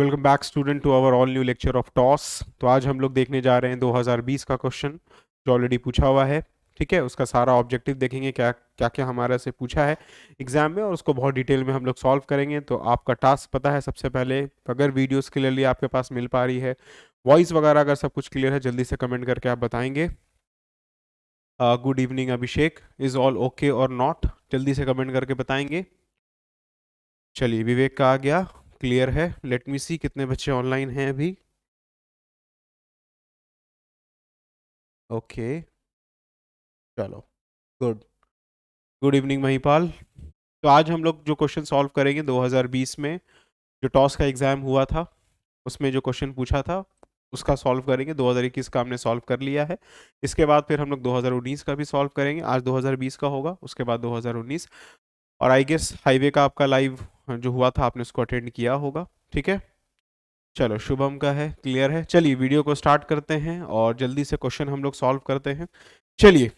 Welcome back student to our all new lecture of TOS. तो आज हम लोग देखने जा रहे हैं 2020 का क्वेश्चन जो ऑलरेडी पूछा हुआ है। ठीक है, उसका सारा ऑब्जेक्टिव देखेंगे, क्या क्या क्या हमारा से पूछा है एग्जाम में, और उसको बहुत डिटेल में हम लोग सॉल्व करेंगे। तो आपका टास्क पता है, सबसे पहले अगर वीडियोस क्लियरली आपके पास मिल पा रही है, वॉइस वगैरह अगर सब कुछ क्लियर है, जल्दी से कमेंट करके आप बताएंगे। Good evening Abhishek, is all okay और नॉट, जल्दी से कमेंट करके बताएंगे। चलिए, विवेक का आ गया, क्लियर है। लेट मी सी कितने बच्चे ऑनलाइन हैं अभी। ओके, चलो, गुड। Good evening Mahipal. तो आज हम लोग जो क्वेश्चन सॉल्व करेंगे 2020 में जो टॉस का एग्जाम हुआ था, उसमें जो क्वेश्चन पूछा था उसका सॉल्व करेंगे। 2021 का हमने सॉल्व कर लिया है। इसके बाद फिर हम लोग 2019 का भी सॉल्व करेंगे। आज 2020 का होगा, उसके बाद 2019। और आई गेस हाईवे का आपका लाइव जो हुआ था आपने उसको अटेंड किया होगा। ठीक है, चलो, शुभम का है, क्लियर है। चलिए वीडियो को स्टार्ट करते हैं और जल्दी से क्वेश्चन हम लोग सॉल्व करते हैं। चलिए,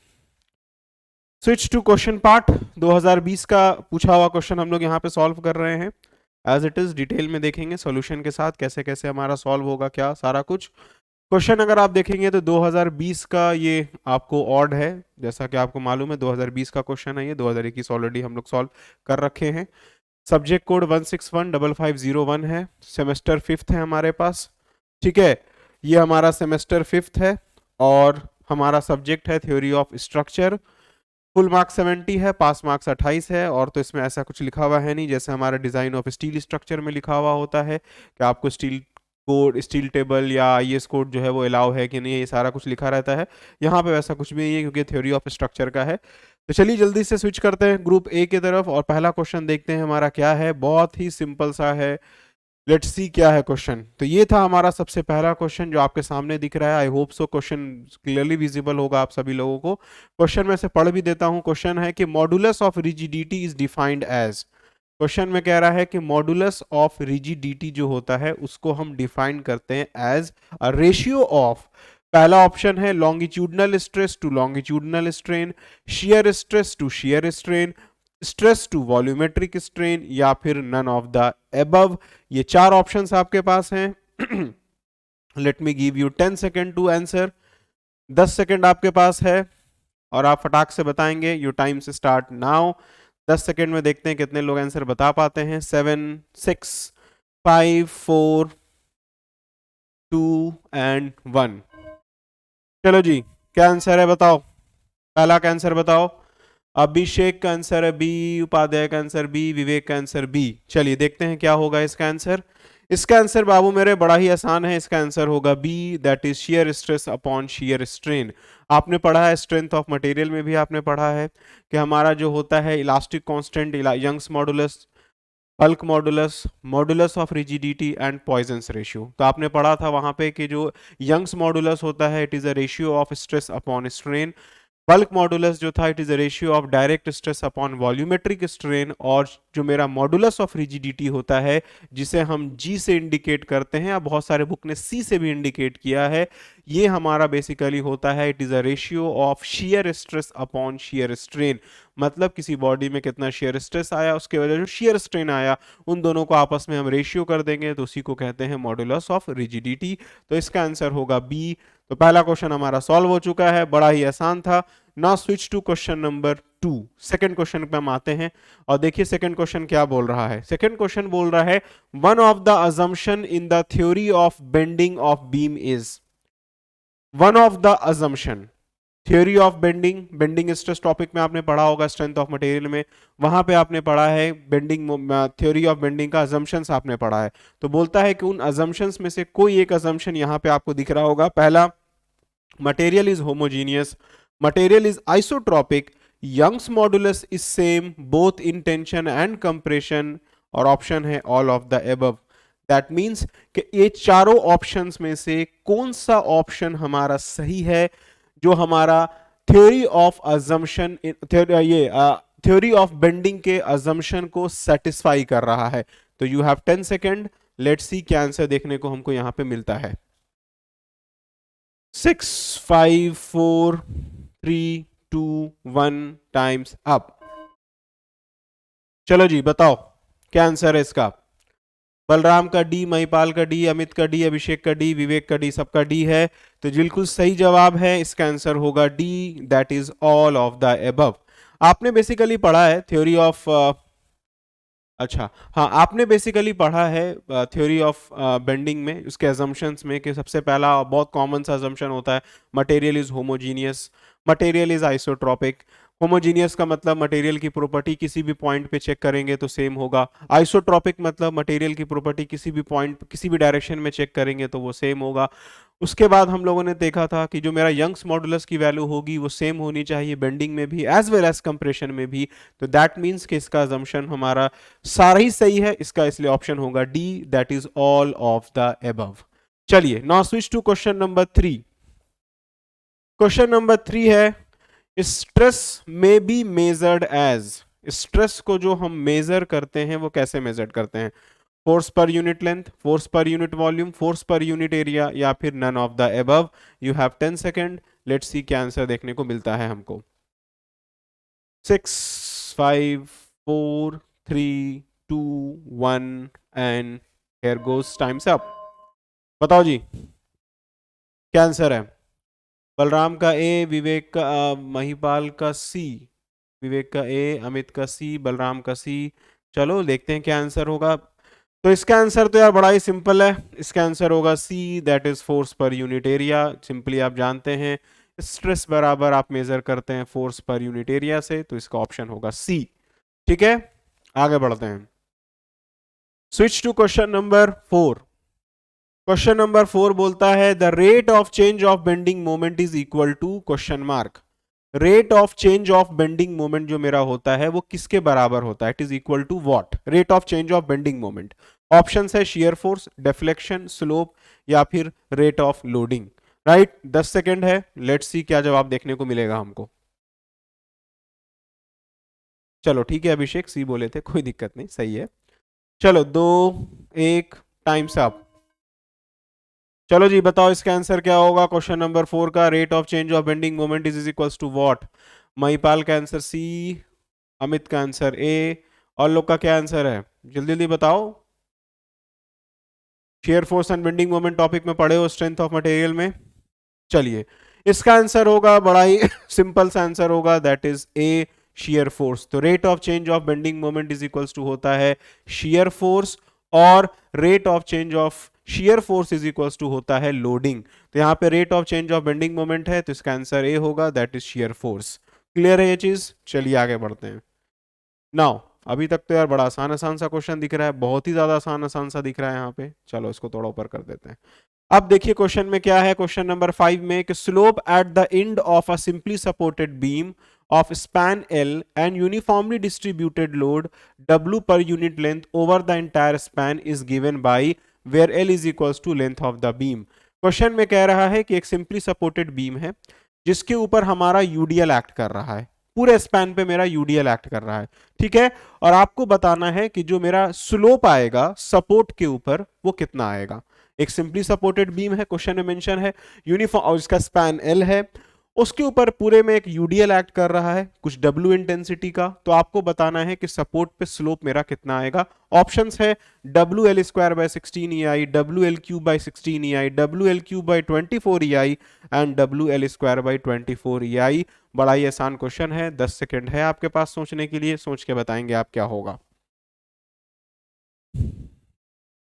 स्विच टू क्वेश्चन पार्ट। 2020 का पूछा हुआ क्वेश्चन हम लोग यहाँ पे सॉल्व कर रहे हैं। एज इट इज डिटेल में देखेंगे सॉल्यूशन के साथ कैसे कैसे हमारा सॉल्व होगा, क्या सारा कुछ। क्वेश्चन अगर आप देखेंगे तो 2020 का ये आपको ऑड है, जैसा कि आपको मालूम है 2020 का क्वेश्चन है ये। 2021 ऑलरेडी हम लोग सॉल्व कर रखे हैं। सब्जेक्ट कोड 1615501 है। सेमेस्टर फिफ्थ है हमारे पास। ठीक है, ये हमारा सेमेस्टर फिफ्थ है और हमारा सब्जेक्ट है theory of structure. Full marks 70 है, पास मार्क्स 28 है। और तो इसमें ऐसा कुछ लिखा हुआ है नहीं, जैसे हमारा डिजाइन ऑफ स्टील स्ट्रक्चर में लिखा हुआ होता है कि आपको स्टील कोड, स्टील टेबल या आईएस कोड जो है वो अलाउ है कि नहीं, ये सारा कुछ लिखा रहता है। यहाँ पे वैसा कुछ भी नहीं है क्योंकि थ्योरी ऑफ स्ट्रक्चर का है। तो चलिए जल्दी से स्विच करते हैं ग्रुप ए की तरफ और पहला क्वेश्चन देखते हैं हमारा क्या है। बहुत ही सिंपल सा है, लेट्स सी क्या है क्वेश्चन। तो ये था हमारा सबसे पहला क्वेश्चन जो आपके सामने दिख रहा है। I hope so question clearly visible होगा आप सभी लोगों को। क्वेश्चन में से पढ़ भी देता हूं। क्वेश्चन है कि modulus of rigidity is defined as. Question में कह रहा है कि मॉडुलस ऑफ रिजिडिटी जो होता है उसको हम डिफाइन करते हैं एज अ रेशियो ऑफ। पहला ऑप्शन है longitudinal stress to longitudinal strain, shear stress to shear strain, stress to volumetric strain, या फिर नन ऑफ द एबव। ये चार ऑप्शंस आपके पास हैं। Let me give you 10 second to answer. 10 second आपके पास है और आप फटाक से बताएंगे। योर टाइम से स्टार्ट नाउ। 10 सेकेंड में देखते हैं कितने लोग आंसर बता पाते हैं। 7, 6, 5, 4, 2 एंड 1। चलो जी, क्या आंसर है बताओ। पहला का आंसर बताओ। अभिषेक का आंसर है बी, उपाध्याय का आंसर बी, विवेक का आंसर बी। चलिए देखते हैं क्या होगा इसका आंसर। इसका आंसर बाबू मेरे बड़ा ही आसान है। इसका आंसर होगा B, that is shear stress upon shear strain. आपने पढ़ा है स्ट्रेंथ ऑफ मटेरियल में भी आपने पढ़ा है कि हमारा जो होता है elastic constant, Young's modulus, bulk modulus, modulus of rigidity and Poisson's ratio. तो आपने पढ़ा था वहां पे कि जो यंग्स मॉडुलस होता है it is a ratio of stress upon strain. Bulk modulus जो था it is a ratio of direct stress upon volumetric strain. और जो मेरा मॉडुलस ऑफ रिजिडिटी होता है जिसे हम जी से इंडिकेट करते हैं, या बहुत सारे बुक ने सी से भी इंडिकेट किया है, ये हमारा बेसिकली होता है it is a ratio of shear stress upon shear strain. मतलब किसी बॉडी में कितना शेयर स्ट्रेस आया, उसके वजह जो शेयर स्ट्रेन आया, उन दोनों को आपस में हम रेशियो कर देंगे तो उसी को कहते हैं मॉडुलस ऑफ रिजिडिटी। तो इसका आंसर होगा बी। तो पहला क्वेश्चन हमारा सॉल्व हो चुका है, बड़ा ही आसान था। Now switch to question number 2। Second question पे हम आते हैं और देखिए सेकंड क्वेश्चन क्या बोल रहा है। सेकंड क्वेश्चन बोल रहा है one of the assumption in the theory of bending of beam is. One of the assumption, theory of bending, bending stress topic में आपने पढ़ा होगा स्ट्रेंथ ऑफ मटेरियल में, वहां पे आपने पढ़ा है बेंडिंग, थ्योरी ऑफ बेंडिंग का अजम्पशंस आपने पढ़ा है। तो बोलता है कि उन अजम्पशंस में से कोई एक अजम्पशन यहां पे आपको दिख रहा होगा। पहला, material is homogeneous, material is isotropic, Young's modulus is same both in tension and compression, और ऑप्शन है all of the above। That means कि ये चारों ऑप्शंस में से कौन सा ऑप्शन हमारा सही है जो हमारा थ्योरी ऑफ अजम्पशन, ये थ्योरी ऑफ बेंडिंग के अजम्पशन को सेटिस्फाई कर रहा है। तो you have 10 second, let's see क्या आंसर देखने को हमको यहां पे मिलता है। 6, 5, 4, 3, 2, 1 टाइम्स अप। चलो जी बताओ क्या आंसर है इसका। बलराम का डी, महिपाल का डी, अमित का डी, अभिषेक का डी, विवेक का डी, सबका डी है। तो बिल्कुल सही जवाब है, इसका आंसर होगा D, that is all of the above. आपने बेसिकली पढ़ा है थ्योरी ऑफ, अच्छा हाँ, आपने बेसिकली पढ़ा है थ्योरी ऑफ बेंडिंग में, उसके अजम्पशंस में, कि सबसे पहला बहुत कॉमन सा अजम्पशन होता है material is homogeneous, material is isotropic. Homogeneous का मतलब मटेरियल की प्रॉपर्टी किसी भी पॉइंट पे चेक करेंगे तो सेम होगा। आइसोट्रोपिक मतलब मटेरियल की प्रॉपर्टी किसी भी पॉइंट, किसी भी डायरेक्शन में चेक करेंगे तो वो सेम होगा। उसके बाद हम लोगों ने देखा था कि जो मेरा यंग्स मॉडुलस की वैल्यू होगी वो सेम होनी चाहिए बेंडिंग में भी एज वेल एज कंप्रेशन में भी। तो दैट मीन्स कि इसका अजम्पशन हमारा सारा ही सही है इसका, इसलिए ऑप्शन होगा D, that is all of the above. चलिए now switch to question number 3। Question number 3 है स्ट्रेस में बी मेजर्ड एज। स्ट्रेस को जो हम मेजर करते हैं वो कैसे मेजर करते हैं? Force per unit length, force per unit volume, force per unit area, या फिर none of the above. You have 10 second, let's see क्या आंसर देखने को मिलता है हमको। 6, 5, 4, 3, 2, 1 and here goes times up. बताओ जी क्या आंसर है? बलराम का ए, विवेक का महिपाल का सी, विवेक का ए, अमित का सी, बलराम का सी। चलो देखते हैं क्या आंसर होगा। तो इसका आंसर तो यार बड़ा ही सिंपल है, इसका आंसर होगा C, that is force per unit area. Simply आप जानते हैं स्ट्रेस बराबर आप मेजर करते हैं फोर्स पर यूनिट एरिया से, तो इसका ऑप्शन होगा सी। ठीक है, आगे बढ़ते हैं। Switch to question number 4। Question number 4 बोलता है the rate of change of bending moment is equal to question mark. Rate of change of bending moment जो मेरा होता है वो किसके बराबर होता है? It is equal to what? Rate of change of bending moment. Option है शियर फोर्स, डिफ्लेक्शन, स्लोप, या फिर rate of loading. Right, 10 second है, लेट्स सी क्या जवाब देखने को मिलेगा हमको। चलो ठीक है, अभिषेक सी बोले थे, कोई दिक्कत नहीं, सही है। चलो 2, 1, टाइम्स अप। चलो जी बताओ इसका आंसर क्या होगा क्वेश्चन नंबर 4 का? Rate of change of bending moment is equals to what? Mahipal का आंसर सी, अमित का आंसर ए, और लोग का क्या आंसर है? जल्दी जल्दी बताओ। Shear force and bending moment topic में पढ़े हो स्ट्रेंथ ऑफ मटेरियल में। चलिए इसका आंसर होगा बड़ा ही सिंपल सा आंसर होगा, that is A, shear force. तो rate of change of bending moment is equals to होता है शियर फोर्स, और rate of change of shear force is equals to होता है लोडिंग। तो यहाँ पे rate of change of bending moment है तो इसका आंसर ए होगा, that is shear force. Clear है ये चीज? चलिए आगे बढ़ते हैं। नाउ अभी तक तो यार बड़ा आसान आसान सा क्वेश्चन दिख रहा है, बहुत ही ज्यादा आसान आसान सा दिख रहा है यहाँ पे। चलो इसको थोड़ा ऊपर कर देते हैं। अब देखिए क्वेश्चन में क्या है, क्वेश्चन नंबर 5 में कि slope at the end of a simply supported beam of span L and uniformly distributed load W per unit length over the entire span is given by where L is equals to length of the beam। Question में कह रहा है कि एक simply supported beam है जिसके ऊपर हमारा यूडीएल एक्ट कर रहा है, पूरे स्पैन पे मेरा यूडीएल एक्ट कर रहा है। ठीक है, और आपको बताना है कि जो मेरा स्लोप आएगा सपोर्ट के ऊपर वो कितना आएगा। एक सिंपली सपोर्टेड बीम है, क्वेश्चन में मेंशन है, यूनिफॉर्म, और इसका स्पैन एल है, उसके ऊपर पूरे में एक यूडीएल एक्ट कर रहा है कुछ डब्ल्यू इंटेंसिटी का। तो आपको बताना है कि सपोर्ट पे स्लोप मेरा कितना आएगा। ऑप्शंस है W L square by 16 E I, W L cube by 16 E I, W L cube by 24 E I and W L square by 24 E आई। बड़ा ही आसान क्वेश्चन है, 10 सेकेंड है आपके पास सोचने के लिए, सोच के बताएंगे आप क्या होगा।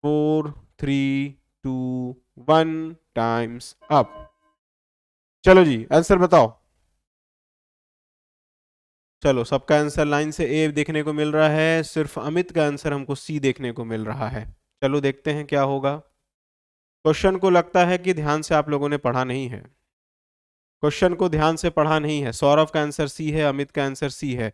4, 3, 2, 1, टाइम्स अप। चलो जी आंसर बताओ। चलो सबका आंसर लाइन से ए देखने को मिल रहा है, सिर्फ अमित का आंसर हमको सी देखने को मिल रहा है। चलो देखते हैं क्या होगा। क्वेश्चन को लगता है कि ध्यान से आप लोगों ने पढ़ा नहीं है, क्वेश्चन को ध्यान से पढ़ा नहीं है। सौरभ का आंसर सी है, अमित का आंसर सी है,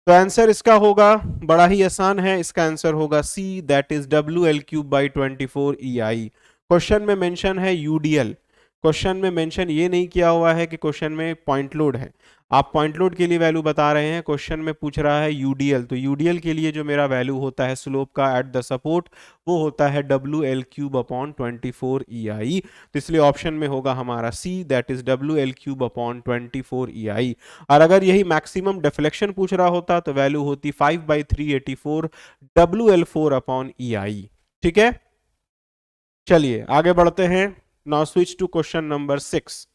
तो आंसर इसका होगा बड़ा ही आसान है, इसका आंसर होगा C, that is W L cube by 24 E I. Question में मेंशन है यूडीएल, क्वेश्चन में मेंशन ये नहीं किया हुआ है कि क्वेश्चन में पॉइंट लोड है। आप पॉइंट लोड के लिए वैल्यू बता रहे हैं, क्वेश्चन में पूछ रहा है यूडीएल, तो यूडीएल के लिए जो मेरा वैल्यू होता है स्लोप का एट द सपोर्ट वो होता है W L cube upon 24 E I. तो इसलिए ऑप्शन में होगा हमारा C, that is W L cube upon 24 E I. और अगर यही मैक्सिमम डिफ्लेक्शन पूछ रहा होता तो वैल्यू होती 5/384 W L 4 upon E I. ठीक है, चलिए आगे बढ़ते हैं। Now switch to question number 6।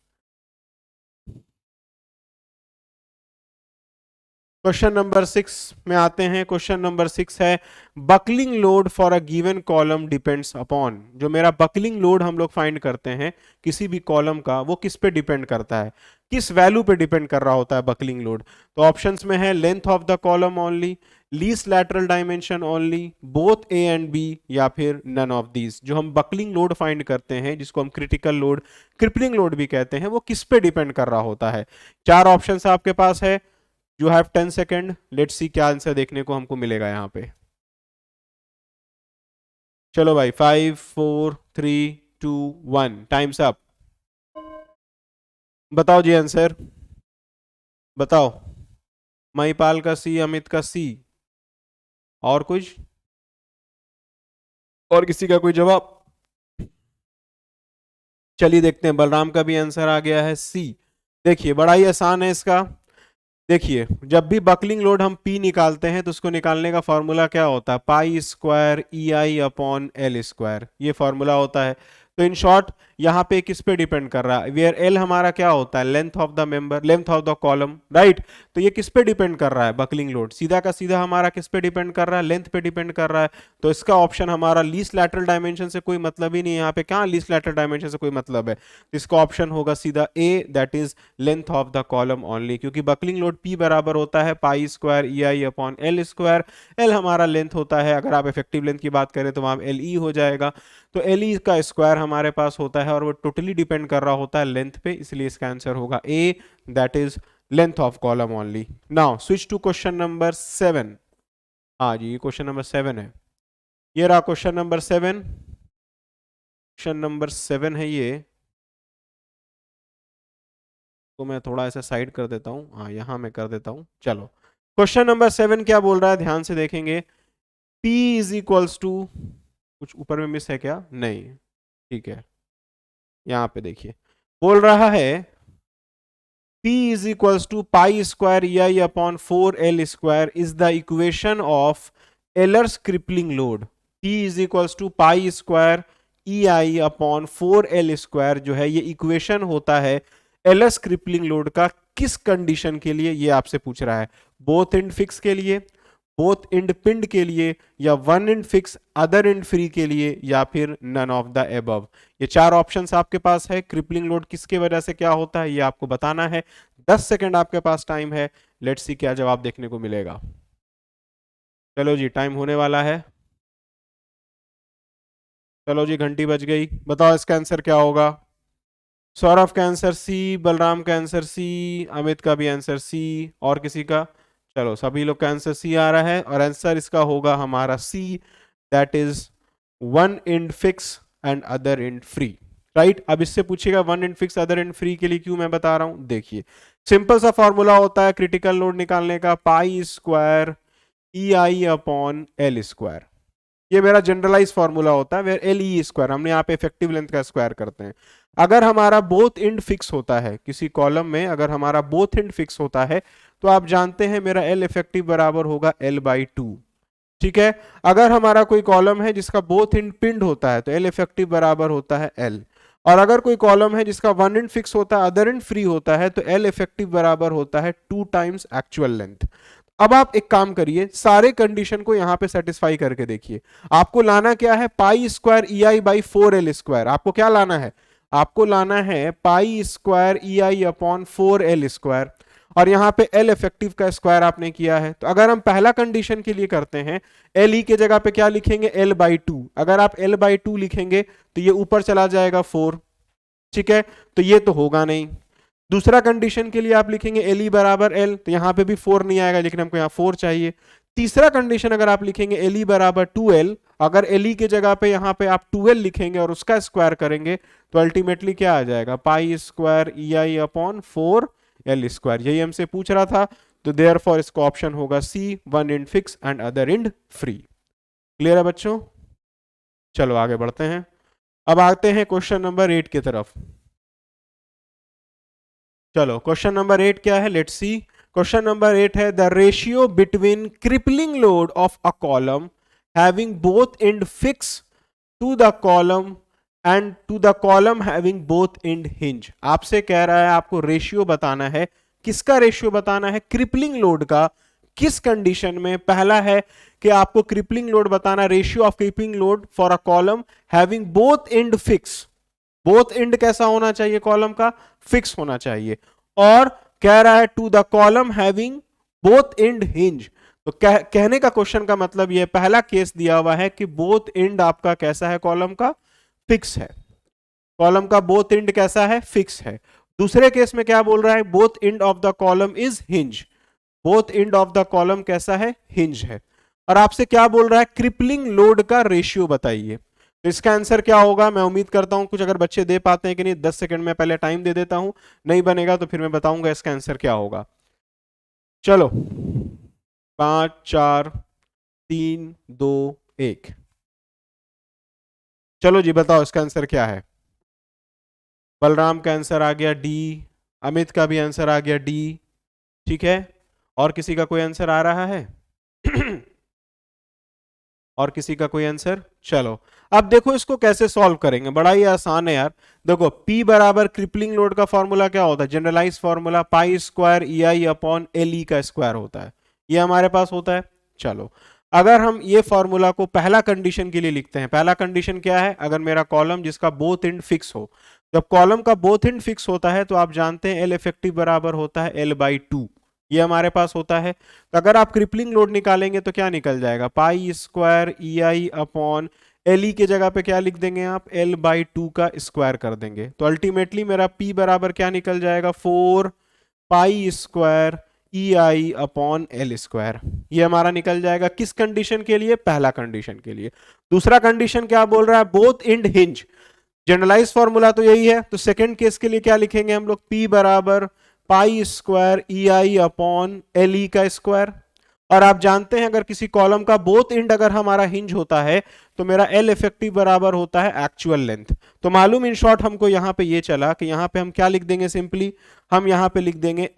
Question number 6 में आते हैं। क्वेश्चन नंबर 6 है buckling load for a given column depends upon. जो मेरा बकलिंग लोड हम लोग फाइंड करते हैं किसी भी कॉलम का, वो किस पे डिपेंड करता है, किस वैल्यू पे डिपेंड कर रहा होता है बकलिंग लोड। तो ऑप्शंस में है length of the column only, least lateral dimension only, both A and B, या फिर नन ऑफ दीज। जो हम बकलिंग लोड फाइंड करते हैं, जिसको हम क्रिटिकल लोड, क्रिपलिंग लोड भी कहते हैं, वो किस पे डिपेंड कर रहा होता है। चार ऑप्शन आपके पास है। You have 10 second. Let's see क्या आंसर देखने को हमको मिलेगा यहाँ पे। चलो भाई, 5 4 3 2 1, टाइम्स अप। बताओ जी आंसर, बताओ। महिपाल का सी, अमित का सी, और कुछ, और किसी का कोई जवाब? चलिए देखते हैं, बलराम का भी आंसर आ गया है सी। देखिए बड़ा ही आसान है इसका। देखिए जब भी बकलिंग लोड हम P निकालते हैं तो उसको निकालने का फॉर्मूला क्या होता है, pi square E I upon L square, ये फॉर्मूला होता है। तो इन शॉर्ट यहाँ पे किस पे डिपेंड कर रहा है, वेयर एल हमारा क्या होता है, length of the member, length of the column, right. तो ये किस पे डिपेंड कर रहा है बकलिंग लोड, सीधा का सीधा हमारा किस पे डिपेंड कर रहा है, लेंथ पे डिपेंड कर रहा है। तो इसका ऑप्शन हमारा लीस्ट लैटरल डायमेंशन से कोई मतलब ही नहीं है, यहाँ पे क्या लीस्ट लैटरल डायमेंशन से कोई मतलब है। तो इसका ऑप्शन होगा सीधा A, that is length of the column only, क्योंकि बकलिंग लोड P बराबर होता है pi square E I upon L square. L हमारा लेंथ होता है, अगर आप इफेक्टिव लेंथ की बात करें तो वहां एल ई हो जाएगा। तो एल ई का स्क्वायर हमारे पास होता है और वो टोटली डिपेंड कर रहा होता है लेंथ पे, इसलिए इसका आंसर होगा A, that is length of column only. Now switch to question number 7। हाँ जी, ये क्वेश्चन नंबर 7 है। ये रहा क्वेश्चन नंबर 7। क्वेश्चन नंबर 7 है ये, तो मैं थोड़ा ऐसा साइड कर देता हूँ, हाँ यहाँ मैं कर देता हूँ। चलो क्वेश्चन नंबर 7 क्या बोल रहा है, ध्यान से देखेंगे। P इज इक्वल्स टू, कुछ ऊपर में मिस है क्या, नहीं, ठीक है। यहाँ पे देखिए बोल रहा है P is equals to pi square E I upon 4L square is the equation of Euler's crippling load. P is equals to pi square E I upon 4L square जो है, ये इक्वेशन होता है एलर्स क्रिपलिंग लोड का किस condition के लिए, ये आपसे पूछ रहा है। बोथ एंड फिक्स के लिए, बोथ एंड पिंड के लिए, या one end fix other end free के लिए, या फिर नन ऑफ द एबव। ये चार ऑप्शंस आपके पास है। क्रिपलिंग लोड किसके वजह से क्या होता है, ये आपको बताना है। 10 सेकंड आपके पास टाइम है। लेट्स सी क्या जवाब देखने को मिलेगा। चलो जी, टाइम होने वाला है। चलो जी, घंटी बज गई। बताओ इसका आंसर क्या होगा। सौरभ का आंसर सी, बलराम का आंसर सी, अमित का भी आंसर सी, और किसी का? चलो सभी लोग का आंसर सी आ रहा है, और आंसर इसका होगा हमारा C, that is one end fix and other end free, right. अब इससे पूछेगा one end fix other end free के लिए क्यों मैं बता रहा हूं, देखिए सिंपल सा फॉर्मूला होता है क्रिटिकल लोड निकालने का, पाई square E I upon L square. ये मेरा जनरलाइज फॉर्मूला होता है, वेयर एल ई स्क्वायर, हमने यहाँ पे इफेक्टिव लेंथ का स्क्वायर करते हैं। अगर हमारा बोथ एंड फिक्स होता है किसी कॉलम में, अगर हमारा बोथ एंड फिक्स होता है, तो आप जानते हैं मेरा एल इफेक्टिव बराबर होगा एल बाई टू, ठीक है। अगर हमारा कोई कॉलम है जिसका बोथ एंड पिंड होता है, तो एल इफेक्टिव बराबर होता है एल। और अगर कोई कॉलम है जिसका वन एंड फिक्स होता है, अदर एंड फ्री होता है, तो एल इफेक्टिव बराबर होता है 2 टाइम्स एक्चुअल लेंथ। अब आप एक काम करिए, सारे कंडीशन को यहां पे सेटिस्फाई करके देखिए। आपको लाना क्या है, pi square E I by 4L square. आपको क्या लाना है, आपको लाना है pi square E I upon 4L square, और यहां पे एल इफेक्टिव का स्क्वायर आपने किया है। तो अगर हम पहला कंडीशन के लिए करते हैं, एल ई के जगह पे क्या लिखेंगे, एल बाई टू। अगर आप एल बाई टू लिखेंगे तो ये ऊपर चला जाएगा 4, ठीक है, तो ये तो होगा नहीं। दूसरा कंडीशन के लिए आप लिखेंगे एल ई बराबर एल, तो यहां पे भी 4 नहीं आएगा, लेकिन हमको यहाँ 4 चाहिए। तीसरा कंडीशन अगर आप लिखेंगे एल ई बराबर 2L, अगर एल ई के जगह पे यहाँ पे आप 2L लिखेंगे और उसका स्क्वायर करेंगे, तो अल्टीमेटली क्या आ जाएगा, पाई square E I upon 4L square. यही हमसे पूछ रहा था, तो देयरफॉर इसका ऑप्शन होगा C, one end fix and other end free. Clear है बच्चों? चलो आगे बढ़ते हैं। अब आते हैं क्वेश्चन नंबर 8 की तरफ। चलो क्वेश्चन नंबर 8 क्या है, लेट्स सी। क्वेश्चन नंबर 8 है the ratio between crippling load of a column having both end fix to the column and to the column having both end hinge. आपसे कह रहा है आपको रेशियो बताना है। किसका रेशियो बताना है? क्रिपलिंग लोड का। किस कंडीशन में? पहला है कि आपको क्रिपलिंग लोड बताना, ratio of crippling load for a column having both end fix. Both and कैसा होना चाहिए? कॉलम का फिक्स होना चाहिए। और कह रहा है to the column having both end hinge. तो कहने का क्वेश्चन का मतलब यह पहला केस दिया हुआ है कि बोथ एंड आपका कैसा है? कॉलम का फिक्स है। कॉलम का बोथ एंड कैसा है? फिक्स है। दूसरे केस में क्या बोल रहा है? Both end of the column is hinge. Both end of the column कैसा है? हिंज है। और आपसे क्या बोल रहा है? क्रिपलिंग लोड का रेशियो बताइए। तो इसका आंसर क्या होगा? मैं उम्मीद करता हूं कुछ अगर बच्चे दे पाते हैं कि नहीं, 10 सेकंड में पहले टाइम दे देता हूं, नहीं बनेगा तो फिर मैं बताऊंगा इसका आंसर क्या होगा। चलो 5 4 3 2 1। चलो जी बताओ इसका आंसर क्या है। बलराम का आंसर आ गया डी। अमित का भी आंसर आ गया डी। ठीक है, और किसी का कोई आंसर आ रहा है? और किसी का कोई आंसर? चलो अब देखो इसको कैसे सॉल्व करेंगे, बड़ा ही आसान है यार। देखो P बराबर क्रिपलिंग लोड का फॉर्मूला क्या होता है? Generalize formula pi square EI upon LE का स्क्वायर होता है, ये हमारे पास होता है। चलो अगर हम ये फॉर्मूला को पहला कंडीशन के लिए लिखते हैं, पहला कंडीशन क्या है? अगर मेरा कॉलम जिसका बोथ एंड फिक्स हो, जब कॉलम का बोथ एंड फिक्स होता है तो आप जानते हैं L इफेक्टिव बराबर होता है L/2, ये हमारे पास होता है। तो अगर आप क्रिपलिंग लोड निकालेंगे तो क्या निकल जाएगा? पाई स्क्वायर EI अपॉन LE के जगह पे क्या लिख देंगे आप? L/2 का स्क्वायर कर देंगे। तो अल्टीमेटली मेरा P बराबर क्या निकल जाएगा? 4 पाई square EI upon L square. ये हमारा निकल जाएगा किस कंडीशन के लिए? पहला कंडीशन के लिए। दूसरा कंडीशन क्या बोल रहा है? Both end hinge. Generalize formula तो यही है, तो सेकंड केस के लिए क्या लिखेंगे हम लोग? P बराबर पाई स्क्वायर EI अपॉन LE का स्क्वायर। और आप जानते हैं अगर किसी कॉलम का बोथ एंड अगर हमारा हिंज होता है तो मेरा L इफेक्टिव बराबर होता है एक्चुअल लेंथ। तो मालूम इन शॉर्ट हमको यहां पे ये चला कि यहां पे हम क्या लिख देंगे? सिंपली हम यहां पे लिख देंगे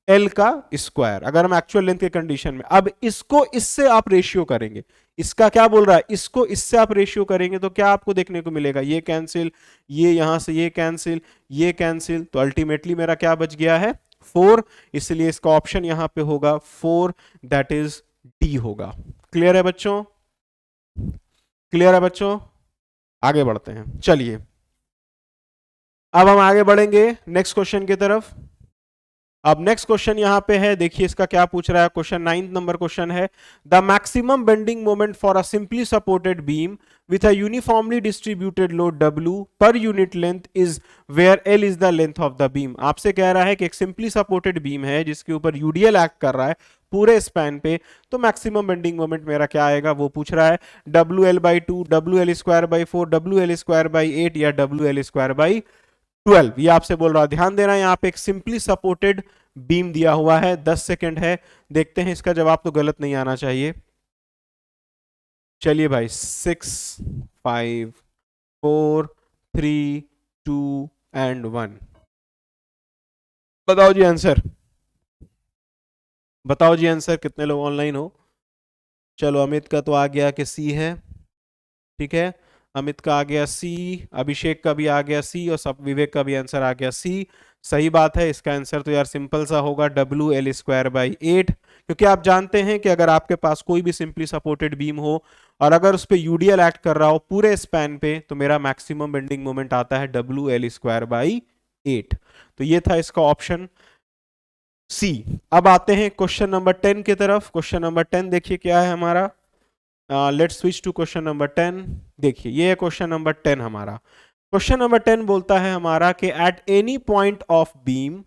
L का स्क्वायर, अगर हम एक्चुअल लेंथ के कंडीशन में। अब इसको इससे आप रेशियो करेंगे, इसका क्या बोल रहा है? इसको इससे आप रेशियो करेंगे तो क्या आपको देखने को मिलेगा? ये कैंसिल, ये यहां से ये कैंसिल, ये कैंसिल, तो अल्टीमेटली मेरा क्या बच गया है? 4। इसलिए इसका ऑप्शन यहां पे होगा 4, दैट इज डी होगा। क्लियर है बच्चों? क्लियर है बच्चों? आगे बढ़ते हैं, चलिए अब हम आगे बढ़ेंगे नेक्स्ट क्वेश्चन की तरफ। अब नेक्स्ट क्वेश्चन यहां पे है, देखिए इसका क्या पूछ रहा है। क्वेश्चन 9 नंबर क्वेश्चन है, the maximum bending moment for a simply supported beam with a uniformly distributed load W per unit length is where L is the length of the beam। आपसे कह रहा है कि एक सिंपली सपोर्टेड बीम है जिसके ऊपर यूडीएल एक्ट कर रहा है पूरे स्पैन पे, तो मैक्सिमम बेंडिंग मोमेंट मेरा क्या आएगा वो पूछ रहा है। WL/2, WL²/4, WL²/8 या WL²/12, ये आपसे बोल रहा है। ध्यान देना यहाँ पे एक सिंपली सपोर्टेड बीम दिया हुआ है, 10 सेकेंड है, देखते हैं इसका जवाब तो गलत नहीं आना चाहिए। चलिए भाई 6 5 4 3 2 एंड 1। बताओ जी आंसर, बताओ जी आंसर, कितने लोग ऑनलाइन हो? चलो अमित का तो आ गया कि सी है, ठीक है, अमित का आ गया सी, अभिषेक का भी आ गया सी, और सब विवेक का भी आंसर आ गया सी। सही बात है, इसका आंसर तो यार सिंपल सा होगा WL²/8, क्योंकि आप जानते हैं कि अगर आपके पास कोई भी सिंपली सपोर्टेड बीम हो और अगर उस पर यूडीएल एक्ट कर रहा हो पूरे स्पैन पे, तो मेरा मैक्सिमम बेंडिंग मोमेंट आता है WL²/8। तो ये था इसका ऑप्शन सी। अब आते हैं क्वेश्चन नंबर 10 की तरफ। क्वेश्चन नंबर 10 देखिए क्या है हमारा। Let's switch to question number 10। देखिए ये है क्वेश्चन नंबर 10 हमारा। क्वेश्चन नंबर 10 बोलता है हमारा कि at any point of beam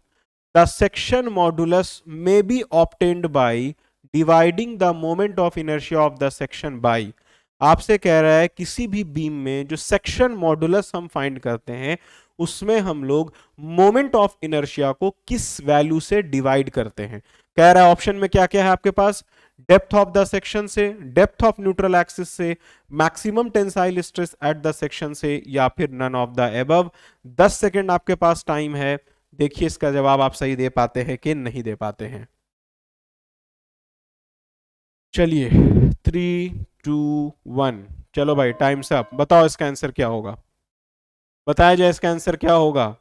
the section modulus may be obtained by dividing the moment of inertia of the section by. आपसे कह रहा है किसी भी बीम में जो सेक्शन मॉडुलस हम फाइंड करते हैं उसमें हम लोग मोमेंट ऑफ इनर्शिया को किस वैल्यू से डिवाइड करते हैं। कह रहा है ऑप्शन में क्या क्या है आपके पास? डेप्थ ऑफ द सेक्शन से, डेप्थ ऑफ न्यूट्रल एक्सिस से, maximum tensile stress at the section से, या फिर none of the above. 10 second आपके पास टाइम है, देखिए इसका जवाब आप सही दे पाते हैं कि नहीं दे पाते हैं। चलिए 3 2 1 चलो भाई टाइम्स अप, बताओ इसका आंसर क्या होगा, बताया जाए इसका आंसर क्या होगा।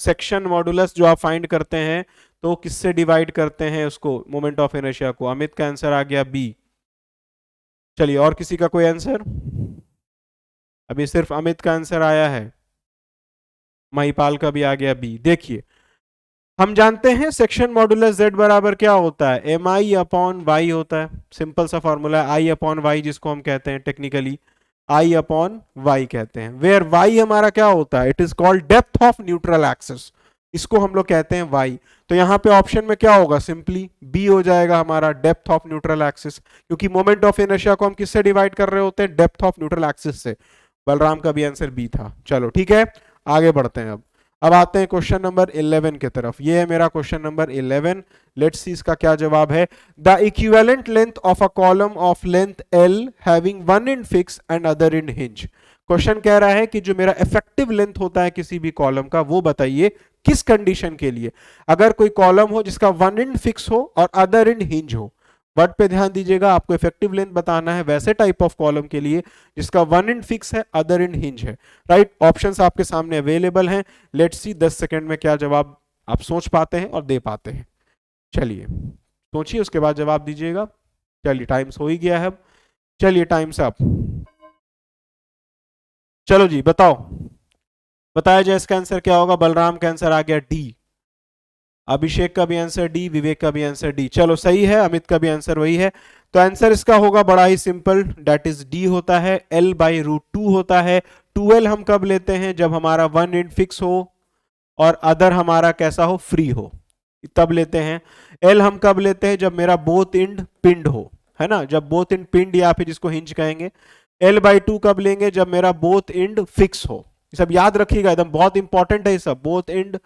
सेक्शन मॉडुलस जो आप फाइंड करते हैं तो किससे डिवाइड करते हैं उसको, मोमेंट ऑफ इनर्शिया को। अमित का आंसर आ गया बी। चलिए और किसी का कोई आंसर, अभी सिर्फ अमित का आंसर आया है, महिपाल का भी आ गया बी। देखिए हम जानते हैं सेक्शन मॉडुलस z बराबर क्या होता है, एम आई अपॉन वाई होता है। सिंपल सा फॉर्मूला है, आई अपॉन वाई, जिसको हम कहते हैं टेक्निकली आई अपॉन वाई कहते हैं, वेयर वाई हमारा क्या होता है, it is called depth of neutral axis, इसको हम लोग कहते हैं वाई। तो यहाँ पे ऑप्शन में क्या होगा, सिंपली बी हो जाएगा हमारा, डेप्थ ऑफ न्यूट्रल एक्सिस, क्योंकि मोमेंट ऑफ इनर्शिया को हम किससे डिवाइड कर रहे होते हैं, डेप्थ ऑफ न्यूट्रल एक्सिस से। बलराम का भी आंसर बी था। चलो ठीक है, आगे बढ़ते हैं। अब आते हैं क्वेश्चन नंबर 11 की तरफ। ये है मेरा क्वेश्चन नंबर 11। लेट्स सी इसका क्या जवाब है। The equivalent length of a column of length L having one end fix and other and hinge. Question कह रहा है कि जो मेरा इफेक्टिव लेंथ होता है किसी भी कॉलम का, वो बताइए किस कंडीशन के लिए। अगर कोई कॉलम हो जिसका वन एंड फिक्स हो और अदर एंड हिंज हो, वर्ड पे ध्यान दीजिएगा, आपको इफेक्टिव लेंथ बताना है वैसे टाइप ऑफ कॉलम के लिए जिसका वन एंड फिक्स है, अदर एंड हिंज है। राइट, ऑप्शंस आपके सामने अवेलेबल हैं। लेट्स सी 10 सेकंड में क्या जवाब आप सोच पाते हैं और दे पाते हैं। चलिए सोचिए, उसके बाद जवाब दीजिएगा। चलिए टाइम्स हो ही गया है अब, चलिए टाइम्स अप। चलो जी बताओ, बताया जाए इसका आंसर क्या होगा। बलराम का आंसर आ गया डी, अभिषेक का भी आंसर डी, विवेक का भी आंसर डी। चलो सही है, अमित का भी आंसर वही है। तो आंसर इसका होगा बड़ा ही सिंपल, डेट इज डी होता है, L बाई रूट 2 होता है। 2L हम कब लेते हैं, जब हमारा वन एंड फिक्स हो और अदर हमारा कैसा हो, फ्री हो, तब लेते हैं। L हम कब लेते हैं, जब मेरा बोथ एंड पिंड हो, है ना, जब बोथ एंड पिंड या फिर जिसको हिंज कहेंगे। L बाई 2 कब लेंगे, जब मेरा बोथ एंड फिक्स हो। ये सब याद रखिएगा, एकदम बहुत इंपॉर्टेंट है ये सब, बोथ एंड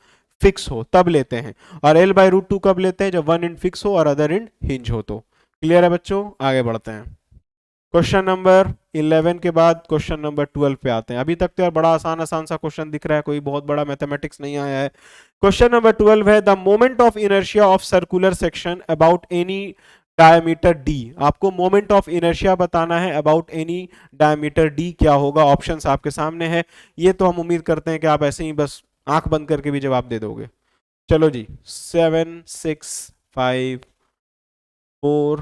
फिक्स हो तब लेते हैं। और L बाई रूट 2 कब लेते हैं, जब वन एंड फिक्स हो और अदर एंड हिंज हो। तो क्लियर है बच्चों, आगे बढ़ते हैं। क्वेश्चन नंबर 11 के बाद क्वेश्चन नंबर 12 पे आते हैं। अभी तक तो यार बड़ा आसान आसान सा क्वेश्चन दिख रहा है, कोई बहुत बड़ा मैथमेटिक्स नहीं आया है। क्वेश्चन नंबर 12 है, the moment of inertia of circular section about any diameter D. आपको मोमेंट ऑफ इनर्शिया बताना है अबाउट एनी डायमीटर डी, क्या होगा। ऑप्शंस आपके सामने है, ये तो हम उम्मीद करते हैं कि आप ऐसे ही बस आंख बंद करके भी जवाब दे दोगे। चलो जी, 7 6 5 4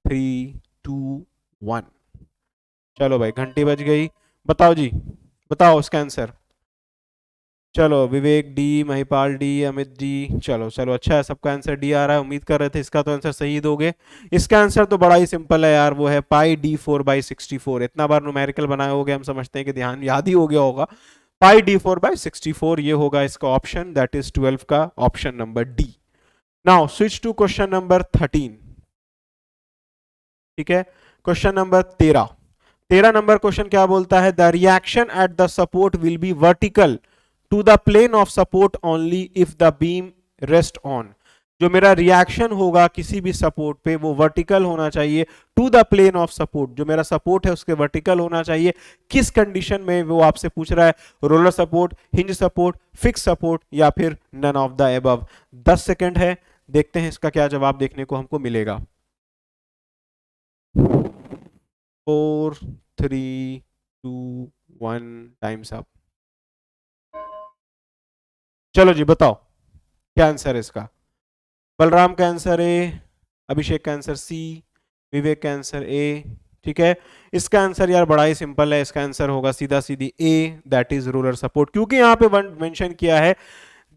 3 2 1। चलो भाई घंटी बज गई, बताओ जी, बताओ इसका आंसर। चलो Vivek D, Mahipal D, Amit D. चलो चलो अच्छा है, सबका आंसर डी आ रहा है, उम्मीद कर रहे थे इसका तो आंसर सही दोगे। इसका आंसर तो बड़ा ही सिंपल है यार, वो है पाई डी 4/64। इतना बार न्यूमेरिकल बनाए होगे, हम समझते हैं कि ध्यान याद ही हो गया होगा। पाई डी 4/64 ये होगा इसका ऑप्शन, दैट इज 12 का option number D. Now switch to question number 13। ठीक है, क्वेश्चन नंबर 13। 13 नंबर क्वेश्चन क्या बोलता है, the reaction at the support will be vertical to the plane of support only if the beam rest on. जो मेरा reaction होगा किसी भी सपोर्ट पे वो वर्टिकल होना चाहिए to the plane of support, जो मेरा सपोर्ट है उसके वर्टिकल होना चाहिए। किस कंडीशन में, वो आपसे पूछ रहा है, roller support, hinge support, fix support या फिर none of the above. 10 second है, देखते हैं इसका क्या जवाब देखने को हमको मिलेगा। 4 3 2 1 टाइम्स अप। चलो जी बताओ क्या आंसर है इसका। बलराम का आंसर ए, अभिषेक का आंसर सी, विवेक का आंसर ए। ठीक है, इसका आंसर यार बड़ा ही सिंपल है, इसका आंसर होगा सीधा सीधी A, that is roller support. क्योंकि यहां पे मेंशन किया है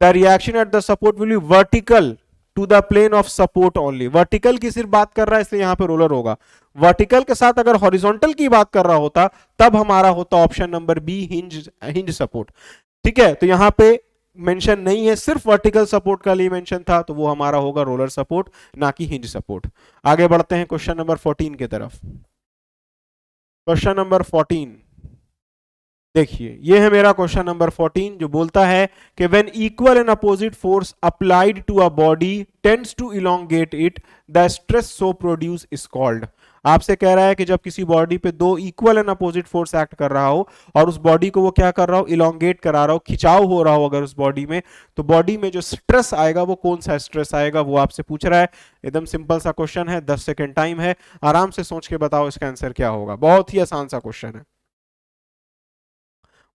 the reaction at the support will be vertical to the plane of support only. Vertical की सिर्फ बात कर रहा है इसलिए यहां पे रोलर होगा। वर्टिकल के साथ अगर हॉरिजॉन्टल की बात कर रहा होता तब हमारा होता option number B, hinge support. ठीक है, तो यहां पे मेंशन नहीं है, सिर्फ वर्टिकल सपोर्ट का लिए मेंशन था, तो वो हमारा होगा रोलर सपोर्ट, ना कि हिंज सपोर्ट। आगे बढ़ते हैं क्वेश्चन नंबर 14 की तरफ। क्वेश्चन नंबर 14 देखिए, ये है मेरा क्वेश्चन नंबर 14 जो बोलता है कि when equal and opposite force applied to a body tends to elongate it, the stress so produce is called. आपसे कह रहा है कि जब किसी बॉडी पे दो equal and opposite force act कर रहा हो और उस बॉडी को वो क्या कर रहा हो, इलोंगेट करा रहा हो, खिंचाव हो रहा हो अगर उस बॉडी में, तो बॉडी में जो स्ट्रेस आएगा वो कौन सा स्ट्रेस आएगा, वो आपसे पूछ रहा है। एकदम सिंपल सा क्वेश्चन है, 10 सेकेंड टाइम है, आराम से सोच के बताओ इसका आंसर क्या होगा। बहुत ही आसान सा क्वेश्चन है,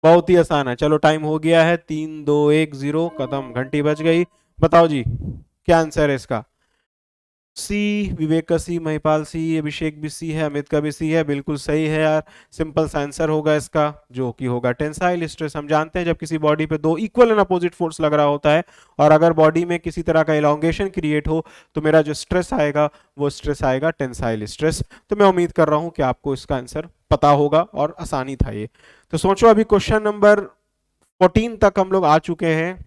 बहुत ही आसान है। चलो टाइम हो गया है, 3 2 1 0 खत्म, घंटी बज गई। बताओ जी क्या आंसर है इसका। सी, विवेक का सी, महिपाल सी, अभिषेक भी सी है, अमित का भी सी है, बिल्कुल सही है यार। सिंपल सा आंसर होगा इसका, जो कि होगा टेंसाइल स्ट्रेस। हम जानते हैं जब किसी बॉडी पे दो इक्वल एंड अपोजिट फोर्स लग रहा होता है और अगर बॉडी में किसी तरह का इलोंगेशन क्रिएट हो तो मेरा जो स्ट्रेस आएगा वो स्ट्रेस आएगा टेंसाइल स्ट्रेस। तो मैं उम्मीद कर रहा हूं कि आपको इसका आंसर पता होगा और आसानी था ये। तो सोचो अभी क्वेश्चन नंबर 14 तक हम लोग आ चुके हैं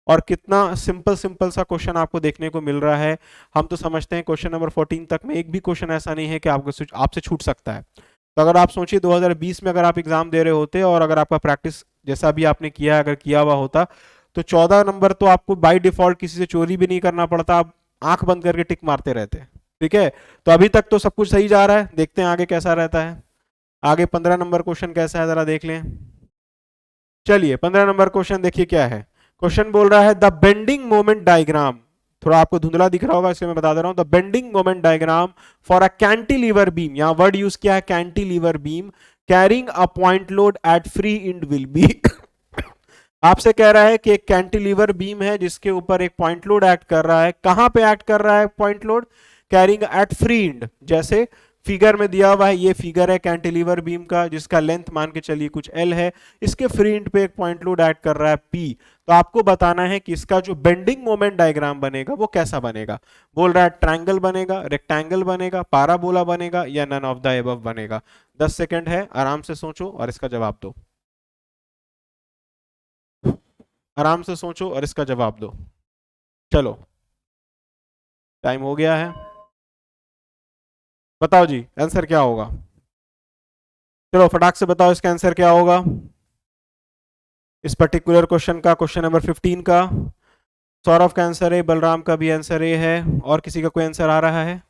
और कितना सिंपल सिंपल सा क्वेश्चन आपको देखने को मिल रहा है। हम तो समझते हैं क्वेश्चन नंबर 14 तक में एक भी क्वेश्चन ऐसा नहीं है कि आपको आपसे छूट सकता है। तो अगर आप सोचिए 2020 में अगर आप एग्जाम दे रहे होते और अगर आपका प्रैक्टिस जैसा भी आपने किया अगर किया हुआ होता तो 14 नंबर तो आपको बाय डिफॉल्ट किसी से चोरी भी नहीं करना पड़ता, आप आंख बंद करके टिक मारते रहते। ठीक है, तो अभी तक तो सब कुछ सही जा रहा है, देखते हैं आगे कैसा रहता है। आगे 15 नंबर क्वेश्चन कैसा है जरा देख लें। चलिए 15 नंबर क्वेश्चन देखिए क्या है। क्वेश्चन बोल रहा है द बेंडिंग मोमेंट डायग्राम, थोड़ा आपको धुंधला दिख रहा होगा इसलिए मैं बता दे रहा हूं, the bending moment diagram for a cantilever beam, यहां वर्ड यूज किया है cantilever beam, carrying a point load at free end will be आपसे कह रहा है कि एक कैंटिलीवर बीम है जिसके ऊपर एक पॉइंट लोड एक्ट कर रहा है। कहां पे एक्ट कर रहा है point load, carrying at free end, जैसे फिगर में दिया हुआ है, ये फिगर है कैंटिलीवर बीम का जिसका लेंथ मान के चलिए कुछ एल है, इसके फ्री इंड पे एक पॉइंट लोड ऐड कर रहा है पी। तो आपको बताना है कि इसका जो बेंडिंग मोमेंट डायग्राम बनेगा वो कैसा बनेगा। बोल रहा है ट्रायंगल बनेगा, रेक्टेंगल बनेगा, पाराबोला बनेगा या नन ऑफ द अबव बनेगा। 10 सेकंड है, आराम से सोचो और इसका जवाब दो, आराम से सोचो और इसका जवाब दो। चलो टाइम हो गया है, बताओ जी आंसर क्या होगा। चलो फटाक से बताओ इसका आंसर क्या होगा इस पर्टिकुलर क्वेश्चन का, क्वेश्चन नंबर 15 का। सौरभ का आंसर है, बलराम का भी आंसर ए है, और किसी का कोई आंसर आ रहा है।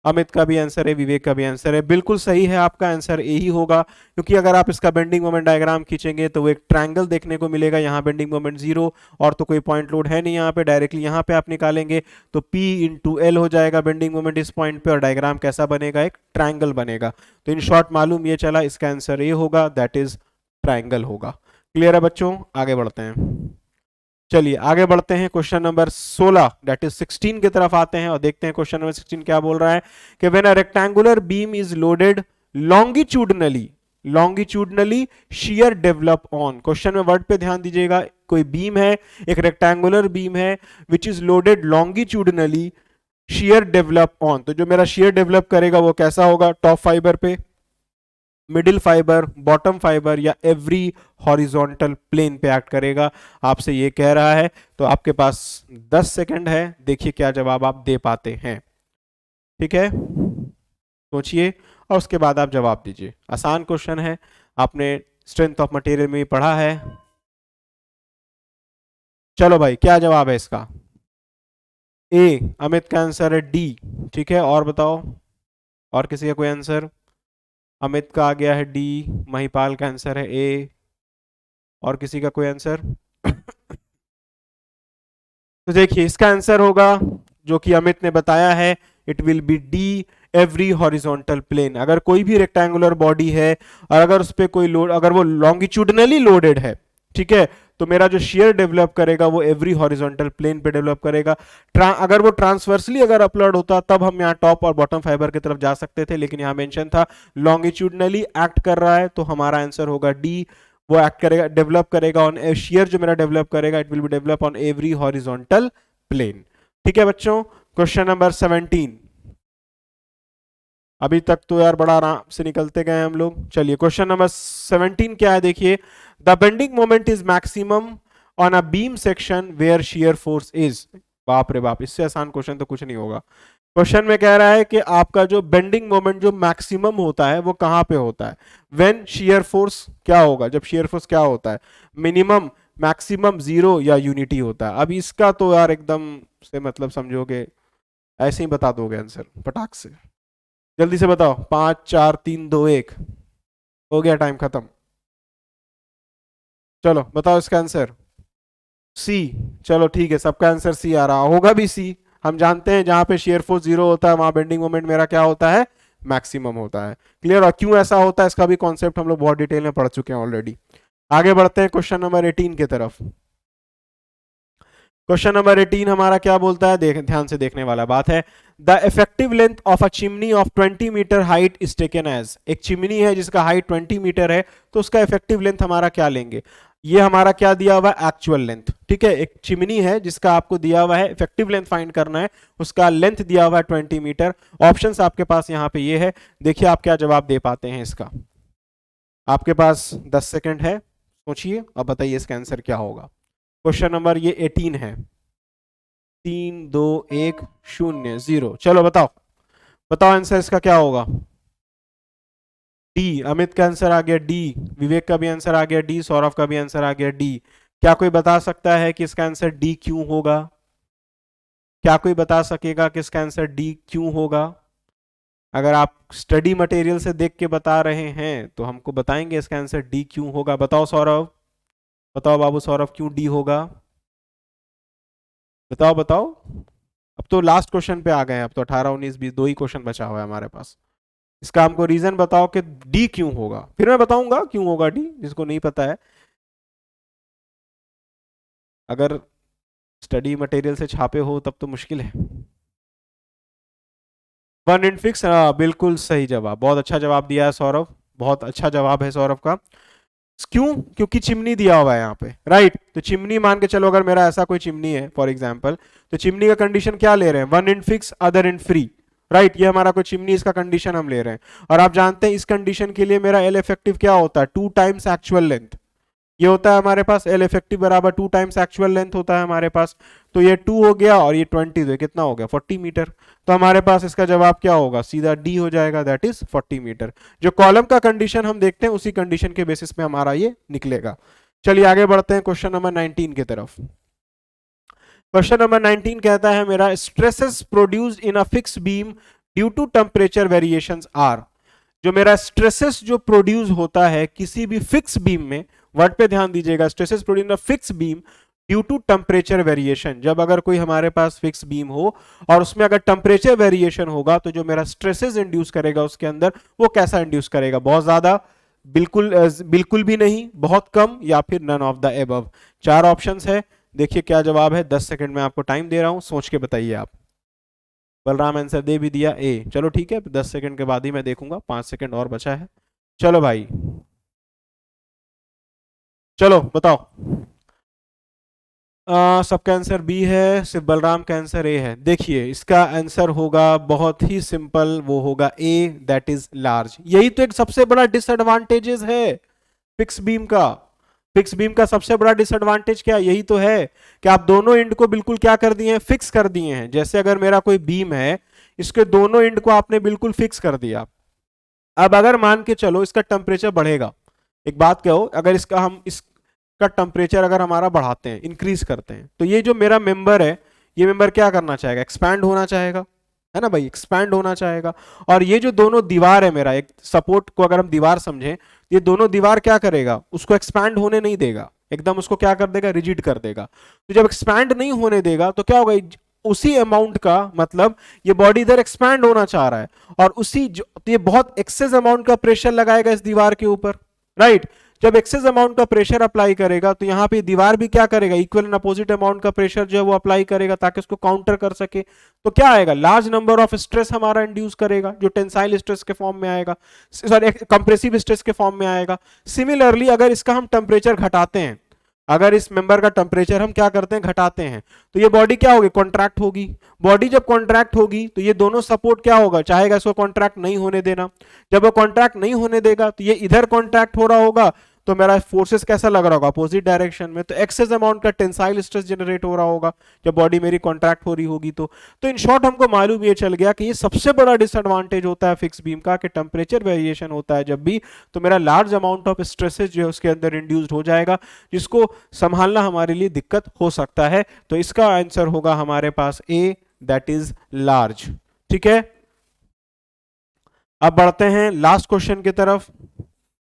अमित का भी आंसर है, विवेक का भी आंसर है, बिल्कुल सही है आपका आंसर ए ही होगा। क्योंकि अगर आप इसका बेंडिंग मोमेंट डायग्राम खींचेंगे तो वो एक ट्रायंगल देखने को मिलेगा, यहाँ बेंडिंग मोमेंट 0 और तो कोई पॉइंट लोड है नहीं यहाँ पे, डायरेक्टली यहाँ पे आप निकालेंगे तो P इंटू एल हो जाएगा बेंडिंग मोमेंट इस पॉइंट पे, और डायग्राम कैसा बनेगा, एक ट्रायंगल बनेगा। तो इन शॉर्ट मालूम ये चला इसका आंसर ए होगा, दैट इज ट्रायंगल होगा। क्लियर है बच्चों, आगे बढ़ते हैं। चलिए आगे बढ़ते हैं क्वेश्चन नंबर 16 दैट इज 16 की तरफ आते हैं और देखते हैं क्वेश्चन नंबर 16 क्या बोल रहा है कि when a rectangular beam is loaded longitudinally, longitudinally shear develop on. Question में वर्ड पे ध्यान दीजिएगा, कोई बीम है, एक रेक्टेंगुलर बीम है which is loaded longitudinally shear develop on. तो जो मेरा शियर डेवलप करेगा वो कैसा होगा, टॉप फाइबर पे, मिडिल फाइबर, बॉटम फाइबर या एवरी हॉरिजॉन्टल प्लेन पे एक्ट करेगा, आपसे ये कह रहा है। तो आपके पास 10 सेकंड है, देखिए क्या जवाब आप दे पाते हैं। ठीक है, सोचिए और उसके बाद आप जवाब दीजिए। आसान क्वेश्चन है, आपने स्ट्रेंथ ऑफ मटेरियल में भी पढ़ा है। चलो भाई क्या जवाब है इसका, ए। अमित का आंसर है डी, ठीक है, और बताओ और किसी का कोई आंसर। अमित का आ गया है डी, महिपाल का आंसर है ए, और किसी का कोई आंसर। तो देखिए इसका आंसर होगा जो कि अमित ने बताया है, it will be D, every horizontal plane. अगर कोई भी रेक्टेंगुलर बॉडी है और अगर उस पर कोई लोड, अगर वो लॉन्गिट्यूडनली लोडेड है, ठीक है, तो मेरा जो शेयर डेवलप करेगा वो एवरी हॉरिजॉन्टल प्लेन पे डेवलप करेगा। अगर वो ट्रांसवर्सली अगर अपलोड होता तब हम यहाँ टॉप और बॉटम फाइबर की तरफ जा सकते थे, लेकिन यहाँ मेंशन था लॉन्गिट्यूडनली एक्ट कर रहा है, तो हमारा आंसर होगा डी। वो एक्ट करेगा, डेवलप करेगा ऑन शेयर, जो मेरा डेवलप करेगा it will be develop on every horizontal plane. ठीक है बच्चों, क्वेश्चन नंबर 17। अभी तक तो यार बड़ा आराम से निकलते गए हम लोग। चलिए क्वेश्चन नंबर 17 क्या है देखिए, the bending moment is maximum on a beam section where shear force is. बाप रे बाप, इससे आसान क्वेश्चन तो कुछ नहीं होगा। क्वेश्चन में कह रहा है कि आपका जो बेंडिंग मोमेंट जो मैक्सिमम होता है वो कहां पे होता है, व्हेन शियर फोर्स क्या होगा, जब शियर फोर्स क्या होता है, मिनिमम, मैक्सिमम, जीरो या यूनिटी होता है। अब इसका तो यार एकदम से मतलब समझोगे, ऐसे ही बता दोगे आंसर फटाक से। जल्दी से बताओ, 5 4 3 2 1, हो गया टाइम खत्म। चलो बताओ इसका आंसर। सी। चलो ठीक है, सबका आंसर सी आ रहा होगा भी सी। हम जानते हैं जहां पे शेयर फोर्स जीरो होता है वहां बेंडिंग मोमेंट मेरा क्या होता है, मैक्सिमम होता है। क्लियर। और क्यों ऐसा होता है इसका भी कॉन्सेप्ट हम लोग बहुत डिटेल में पढ़ चुके हैं ऑलरेडी। आगे बढ़ते हैं क्वेश्चन नंबर 18 की तरफ। क्वेश्चन नंबर 18 हमारा क्या बोलता है, देख ध्यान से देखने वाला बात है। The effective length of a chimney of 20 meter height is taken as. एक चिमनी है जिसका हाइट 20 मीटर है, तो उसका इफेक्टिव लेंथ हमारा क्या लेंगे। ये हमारा क्या दिया हुआ है, एक्चुअल लेंथ। ठीक है, एक चिमनी है जिसका आपको दिया हुआ है इफेक्टिव लेंथ फाइंड करना है, उसका लेंथ दिया हुआ है 20 मीटर। ऑप्शंस आपके पास यहाँ पे ये है, देखिए आप क्या जवाब दे पाते हैं इसका। आपके पास 10 सेकंड है, सोचिए अब बताइए इसका आंसर क्या होगा। क्वेश्चन नंबर ये 18 है। 3 2 1 0 0। चलो बताओ, बताओ आंसर इसका क्या होगा। डी। अमित का आंसर आ गया डी, विवेक का भी आंसर आ गया डी, सौरभ का भी आंसर आ गया डी। क्या कोई बता सकता है कि इसका आंसर डी क्यों होगा। क्या कोई बता सकेगा कि इसका आंसर डी क्यों होगा। अगर आप स्टडी मटेरियल से देख के बता रहे हैं तो हमको बताएंगे इसका आंसर डी क्यों होगा। बताओ सौरभ, बताओ बाबू सौरभ, क्यों डी होगा। बताओ बताओ। अब तो लास्ट क्वेश्चन पे आ गए हैं, अब तो 18 19 20 दो ही क्वेश्चन बचा हुआ है हमारे पास। इसका हमको रीजन बताओ कि डी क्यों होगा, फिर मैं बताऊंगा क्यों होगा डी, जिसको नहीं पता है। अगर स्टडी मटेरियल से छापे हो तब तो मुश्किल है। वन इन फिक्स, बिल्कुल सही जवाब, बहुत अच्छा जवाब दिया है सौरभ, बहुत अच्छा जवाब है सौरभ का। क्यों, क्योंकि चिमनी दिया हुआ है यहाँ पे, राइट। तो चिमनी मान के चलो, अगर मेरा ऐसा कोई चिमनी है फॉर एग्जांपल, तो चिमनी का कंडीशन क्या ले रहे हैं, one in fix other in free, right. ये हमारा कोई चिमनी, इसका कंडीशन हम ले रहे हैं। और आप जानते हैं इस कंडीशन के लिए मेरा एल इफेक्टिव क्या होता है, 2 टाइम्स एक्चुअल लेंथ। ये होता है हमारे पास एल इफेक्टिव बराबर 2 टाइम्स एक्चुअल लेंथ होता है हमारे पास। तो ये 2 हो गया और ये 20, तो कितना हो गया 40 मीटर। तो हमारे पास इसका जवाब क्या होगा, सीधा डी हो जाएगा, दैट इज 40 मीटर। जो कॉलम का कंडीशन हम देखते हैं उसी कंडीशन के बेसिस पे हमारा ये निकलेगा। चलिए आगे बढ़ते हैं क्वेश्चन नंबर 19 की तरफ। क्वेश्चन नंबर 19 कहता है मेरा, stresses produced in a fix beam due to temperature variations are. जो मेरा स्ट्रेसेस जो प्रोड्यूस होता है किसी भी फिक्स बीम में, वर्ड पे ध्यान दीजिएगा, stresses produce in a fix beam due to temperature variation. जब अगर कोई हमारे पास फिक्स बीम हो और उसमें अगर टेम्परेचर वेरिएशन होगा तो जो मेरा स्ट्रेसेस इंड्यूस करेगा उसके अंदर, वो कैसा इंड्यूस करेगा, बहुत ज्यादा, बिल्कुल बिल्कुल भी नहीं, बहुत कम, या फिर none of the above. 4 options है, देखिए क्या जवाब है। 10 सेकंड में आपको टाइम दे रहा हूं, सोच के बताइए आप। बलराम आंसर दे भी दिया ए, चलो ठीक है, 10 सेकंड के बाद ही मैं देखूंगा, 5 सेकंड और बचा है। चलो भाई, चलो बताओ। सबका आंसर बी है, सिर्फ बलराम का आंसर ए है। देखिए इसका आंसर होगा बहुत ही सिंपल, वो होगा ए, दैट इज लार्ज। यही तो एक सबसे बड़ा डिसएडवांटेजेस है फिक्स बीम का। फिक्स बीम का सबसे बड़ा डिसएडवांटेज क्या, यही तो है कि आप दोनों एंड को बिल्कुल क्या कर दिए हैं, फिक्स कर दिए हैं। जैसे अगर मेरा कोई बीम है, इसके दोनों एंड को आपने बिल्कुल फिक्स कर दिया। अब अगर मान के चलो इसका टेम्परेचर बढ़ेगा, एक बात कहो, अगर इसका हम इसका टेम्परेचर अगर हमारा बढ़ाते हैं, इंक्रीज करते हैं, तो ये जो मेरा मेंबर है, ये मेंबर क्या करना चाहेगा, एक्सपैंड होना चाहेगा, है ना भाई, एक्सपैंड होना चाहेगा। और ये जो दोनों दीवार है मेरा, एक सपोर्ट को अगर हम दीवार समझें, ये दोनों दीवार क्या करेगा, उसको एक्सपैंड होने नहीं देगा, एकदम उसको क्या कर देगा, रिजिड कर देगा। तो जब एक्सपैंड नहीं होने देगा तो क्या होगा, उसी अमाउंट का, मतलब ये बॉडी इधर एक्सपैंड होना चाह रहा है और उसी तो ये बहुत एक्सेस अमाउंट का प्रेशर लगाएगा इस दीवार के ऊपर, राइट। जब एक्सेस अमाउंट का प्रेशर अप्लाई करेगा तो यहां पे दीवार भी क्या करेगा, इक्वल एंड अपोजिट अमाउंट का प्रेशर जो है वो अप्लाई करेगा ताकि उसको काउंटर कर सके। तो क्या आएगा, लार्ज नंबर ऑफ स्ट्रेस हमारा इंड्यूस करेगा, जो टेंसाइल स्ट्रेस के फॉर्म में आएगा, सॉरी कंप्रेसिव स्ट्रेस के फॉर्म में आएगा। सिमिलरली अगर इसका हम टेम्परेचर घटाते हैं, अगर इस मेंबर का टेम्परेचर हम क्या करते हैं, घटाते हैं, तो ये बॉडी क्या होगी, कॉन्ट्रैक्ट होगी। बॉडी जब कॉन्ट्रैक्ट होगी तो ये दोनों सपोर्ट क्या होगा, चाहेगा इसको कॉन्ट्रैक्ट नहीं होने देना। जब वो कॉन्ट्रैक्ट नहीं होने देगा तो ये इधर कॉन्ट्रैक्ट हो रहा होगा, तो मेरा फोर्सेस कैसा लग रहा होगा, अपोजिट डायरेक्शन में। तो एक्सेस अमाउंट का टेंसाइल स्ट्रेस जनरेट हो रहा होगा जब बॉडी मेरी कॉन्ट्रैक्ट हो रही होगी। तो इन शॉर्ट हमको मालूम ये चल गया कि ये सबसे बड़ा डिसएडवांटेज होता है फिक्स बीम का, कि टेम्परेचर वेरिएशन होता है जब भी, तो मेरा लार्ज अमाउंट ऑफ स्ट्रेसेस जो है उसके अंदर इंड्यूस्ड हो जाएगा, जिसको संभालना हमारे लिए दिक्कत हो सकता है। तो इसका आंसर होगा हमारे पास ए, दैट इज लार्ज। ठीक है, अब बढ़ते हैं लास्ट क्वेश्चन की तरफ,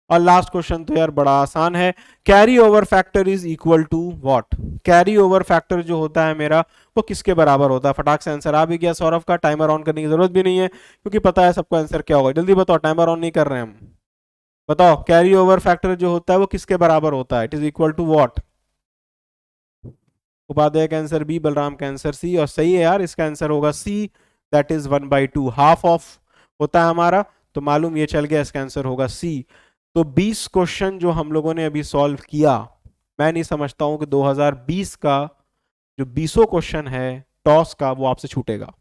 और लास्ट क्वेश्चन तो यार बड़ा आसान है। Carry over factor is equal to what? Carry over factor जो होता है मेरा, वो किसके बराबर होता है? फटाक से आंसर आ भी गया सौरभ का, टाइमर ऑन करने की जरूरत भी नहीं है क्योंकि पता है सबको आंसर क्या होगा। जल्दी बताओ, टाइमर ऑन नहीं कर रहे हैं हम। बताओ कैरी ओवर फैक्टर जो होता है वो किसके बराबर होता है? It is equal to what? Upadhyay का आंसर बी, बलराम का आंसर सी, और सही है यार, इसका आंसर होगा C, that is 1/2, half of होता है हमारा, तो मालूम ये चल गया, इसका आंसर होगा सी। तो 20 क्वेश्चन जो हम लोगों ने अभी सॉल्व किया, मैं नहीं समझता हूं कि 2020 का जो 20 क्वेश्चन है टॉस का वो आपसे छूटेगा।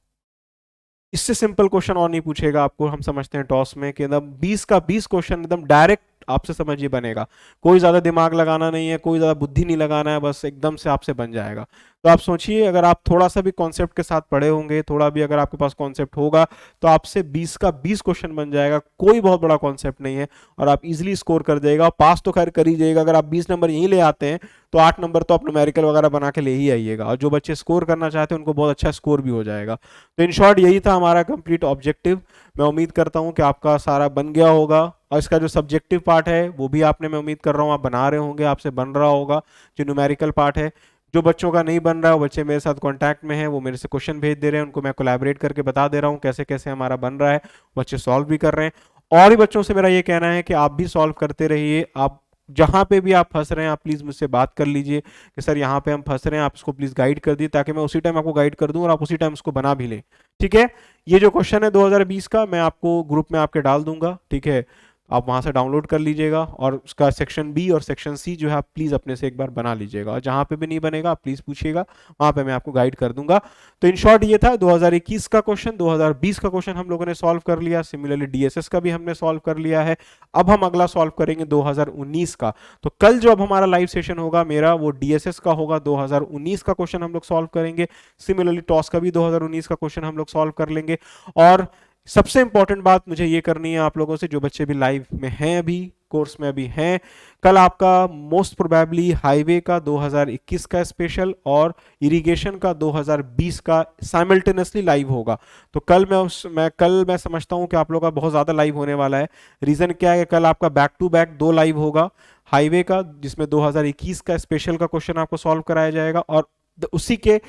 इससे सिंपल क्वेश्चन और नहीं पूछेगा आपको, हम समझते हैं टॉस में कि एकदम 20 का 20 क्वेश्चन एकदम डायरेक्ट आपसे समझिए बनेगा। कोई ज्यादा दिमाग लगाना नहीं है, कोई ज्यादा बुद्धि नहीं लगाना है, बस एकदम से आपसे बन जाएगा। तो आप सोचिए, अगर आप थोड़ा सा भी कॉन्सेप्ट के साथ पढ़े होंगे, थोड़ा भी अगर आपके पास कॉन्सेप्ट होगा, तो आपसे 20 का 20 क्वेश्चन बन जाएगा। कोई बहुत बड़ा कॉन्सेप्ट नहीं है और आप इजिली स्कोर कर जाएगा। पास तो खैर कर ही जाइएगा, अगर आप 20 नंबर यहीं ले आते हैं तो 8 नंबर तो आप न्यूमेरिकल वगैरह बना के ले ही आइएगा, और जो बच्चे स्कोर करना चाहते हैं उनको बहुत अच्छा स्कोर भी हो जाएगा। तो इन शॉर्ट यही था हमारा कंप्लीट ऑब्जेक्टिव। मैं उम्मीद करता हूं कि आपका सारा बन गया होगा, और इसका जो सब्जेक्टिव पार्ट है वो भी आपने, मैं उम्मीद कर रहा हूँ आप बना रहे होंगे, आपसे बन रहा होगा। जो न्यूमेरिकल पार्ट है, जो बच्चों का नहीं बन रहा है, वो बच्चे मेरे साथ कांटेक्ट में हैं, वो मेरे से क्वेश्चन भेज दे रहे हैं, उनको मैं कोलैबोरेट करके बता दे रहा हूँ कैसे कैसे हमारा बन रहा है, बच्चे सॉल्व भी कर रहे हैं। और भी बच्चों से मेरा ये कहना है कि आप भी सॉल्व करते रहिए। आप जहां पे भी आप फंस रहे हैं, आप प्लीज मुझसे बात कर लीजिए कि सर यहाँ पे हम फंस रहे हैं, आप इसको प्लीज गाइड कर दिए, ताकि मैं उसी टाइम आपको गाइड कर दूं और आप उसी टाइम उसको बना भी लें। ठीक है? ये जो क्वेश्चन है 2020 का, मैं आपको ग्रुप में आपके डाल दूंगा, ठीक है? आप वहां से डाउनलोड कर लीजिएगा, और उसका सेक्शन बी और सेक्शन सी जो है आप प्लीज अपने से एक बार बना लीजिएगा, और जहां पे भी नहीं बनेगा आप प्लीज पूछिएगा, वहां पे मैं आपको गाइड कर दूंगा। तो इन शॉर्ट ये था 2021 का क्वेश्चन। 2020 का क्वेश्चन हम लोगों ने सॉल्व कर लिया, सिमिलरली डीएसएस का भी हमने सॉल्व कर लिया है। अब हम अगला सॉल्व करेंगे 2019 का। तो कल जो अब हमारा लाइव सेशन होगा मेरा, वो डीएसएस का होगा, 2019 का क्वेश्चन हम लोग सॉल्व करेंगे। सिमिलरली टॉस का भी 2019 का क्वेश्चन हम लोग सॉल्व कर लेंगे। और सबसे इंपॉर्टेंट बात मुझे ये करनी है आप लोगों से, जो बच्चे भी लाइव में हैं, अभी कोर्स में अभी हैं, कल आपका मोस्ट प्रोबेबली हाईवे का 2021 का स्पेशल और इरिगेशन का 2020 का साइमल्टेनियसली लाइव होगा। तो कल मैं समझता हूं कि आप लोगों का बहुत ज्यादा लाइव होने वाला है। रीजन क्या है? कल आपका बैक टू बैक 2 लाइव होगा। हाईवे का, जिसमें 2021 का स्पेशल का क्वेश्चन आपको सॉल्व कराया जाएगा, और उसी के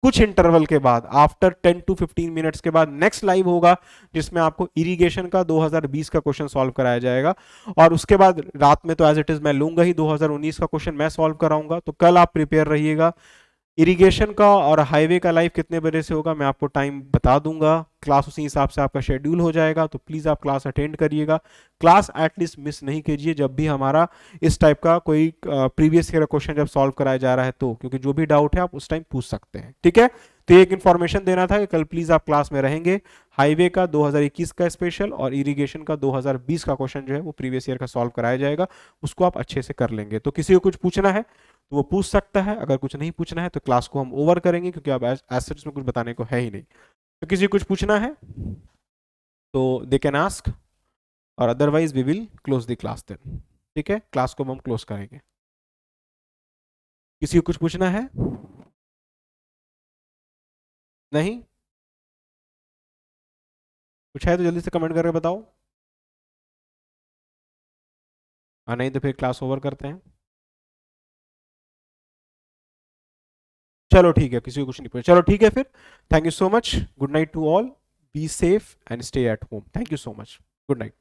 कुछ इंटरवल के बाद, आफ्टर 10 to 15 मिनट्स के बाद नेक्स्ट लाइव होगा, जिसमें आपको इरिगेशन का 2020 का क्वेश्चन सॉल्व कराया जाएगा। और उसके बाद रात में तो एज इट इज मैं लूंगा ही, 2019 का क्वेश्चन मैं सॉल्व कराऊंगा। तो कल आप प्रिपेयर रहिएगा। इरिगेशन का और हाईवे का लाइव कितने बजे से होगा मैं आपको टाइम बता दूंगा, क्लास उसी हिसाब से आपका शेड्यूल हो जाएगा। तो प्लीज आप क्लास अटेंड करिएगा, क्लास एटलीस्ट मिस नहीं कीजिए जब भी हमारा इस टाइप का कोई प्रीवियस ईयर क्वेश्चन जब सॉल्व कराया जा रहा है, तो क्योंकि जो भी डाउट है आप उस टाइम पूछ सकते हैं। ठीक है? तो एक इन्फॉर्मेशन देना था कि कल प्लीज आप क्लास में रहेंगे। हाईवे का 2021 का स्पेशल और इरिगेशन का 2020 का क्वेश्चन जो है वो प्रीवियस ईयर का सॉल्व कराया जाएगा, उसको आप अच्छे से कर लेंगे। तो किसी को कुछ पूछना है तो वो पूछ सकता है, अगर कुछ नहीं पूछना है तो क्लास को हम ओवर करेंगे, क्योंकि अब एज सच में कुछ बताने को है ही नहीं। तो किसी को कुछ पूछना है तो दे कैन आस्क, और otherwise we will close the class then. ठीक है? क्लास को हम क्लोज करेंगे। किसी को कुछ पूछना है? नहीं? कुछ है तो जल्दी से कमेंट करके बताओ, और नहीं तो फिर क्लास ओवर करते हैं। चलो ठीक है, किसी को कुछ नहीं पूछा, चलो ठीक है फिर। Thank you so much, good night to all, be safe and stay at home. Thank you so much, good night.